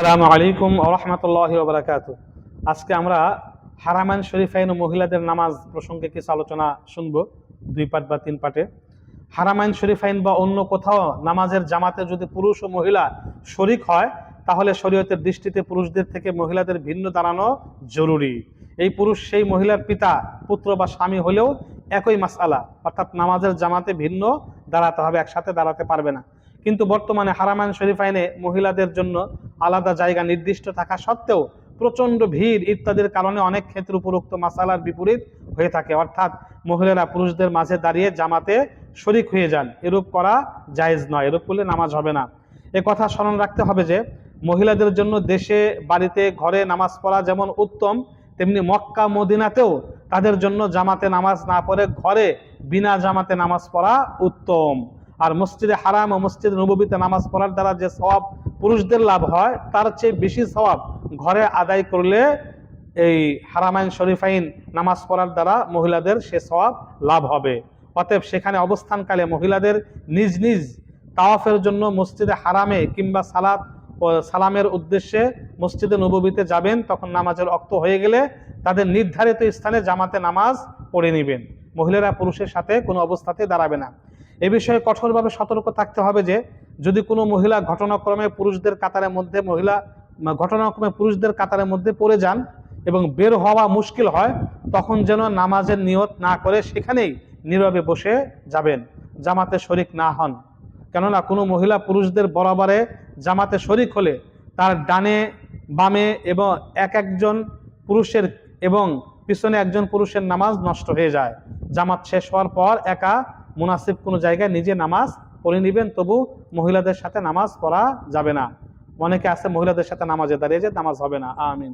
আসসালামু আলাইকুম ওয়া রাহমাতুল্লাহি ওয়া বারাকাতুহু। আজকে আমরা হারামাইন শরীফাইন ও মহিলাদের নামাজ প্রসঙ্গে কিছু আলোচনা শুনবো, 2 পার্ট বা 3 পার্টে। হারামাইন শরীফাইন বা অন্য কোথাও নামাজের জামাতে যদি পুরুষ ও মহিলা শরীক হয়, তাহলে শরীয়তের দৃষ্টিতে পুরুষদের থেকে মহিলাদের ভিন্ন দাঁড়ানো জরুরি। এই পুরুষ সেই মহিলার পিতা, পুত্র বা স্বামী হলেও একই মাসআলা, অর্থাৎ নামাজের জামাতে ভিন্ন দাঁড়াতে হবে, একসাথে দাঁড়াতে পারবে না। কিন্তু বর্তমানে হারামাইন শরীফাইনে মহিলাদের জন্য আলাদা জায়গা নির্দিষ্ট থাকা সত্ত্বেও প্রচণ্ড ভিড় ইত্যাদির কারণে অনেক ক্ষেত্রে উপরোক্ত মাসালার বিপরীত হয়ে থাকে, অর্থাৎ মহিলারা পুরুষদের মাঝে দাঁড়িয়ে জামাতে শরিক হয়ে যান। এরূপ করা জায়েজ নয়, এরূপ করলে নামাজ হবে না। এ কথা স্মরণ রাখতে হবে যে মহিলাদের জন্য দেশে, বাড়িতে, ঘরে নামাজ পড়া যেমন উত্তম, তেমনি মক্কা মদিনাতেও তাদের জন্য জামাতে নামাজ না পড়ে ঘরে বিনা জামাতে নামাজ পড়া উত্তম। আর মসজিদে হারাম ও মসজিদ নববীতে নামাজ পড়ার দ্বারা যে সওয়াব পুরুষদের লাভ হয়, তার চেয়ে বেশি সওয়াব ঘরে আদায় করলে এই হারামাইন শরীফাইন নামাজ পড়ার দ্বারা মহিলাদের সে সওয়াব লাভ হবে। অতএব সেখানে অবস্থানকালে মহিলাদের নিজ নিজ তাওয়াফের জন্য মসজিদে হারামে কিংবা সালাত ও সালামের উদ্দেশ্যে মসজিদে নববীতে যাবেন, তখন নামাজের ওয়াক্ত হয়ে গেলে তাদের নির্ধারিত স্থানে জামাতে নামাজ পড়ে নেবেন। মহিলারা পুরুষের সাথে কোনো অবস্থাতে দাঁড়াবে না। এ বিষয়ে কঠোরভাবে সতর্ক থাকতে হবে যে যদি কোনো মহিলা ঘটনাক্রমে পুরুষদের কাতারের মধ্যে পড়ে যান এবং বের হওয়া মুশকিল হয়, তখন যেন নামাজের নিয়ত না করে সেখানেই নীরবে বসে যাবেন, জামাতে শরিক না হন। কেননা কোনো মহিলা পুরুষদের বরাবরে জামাতে শরিক হলে তার ডানে বামে এবং একজন পুরুষের এবং পিছনে একজন পুরুষের নামাজ নষ্ট হয়ে যায়। জামাত শেষ হওয়ার পর একা মুনাসিব কোনো জায়গায় নিজে নামাজ পড়ে নেবেন, তবু মহিলাদের সাথে নামাজ পড়া যাবে না। অনেকে আছে মহিলাদের সাথে নামাজে দাঁড়িয়ে যে নামাজ হবে না। আমিন।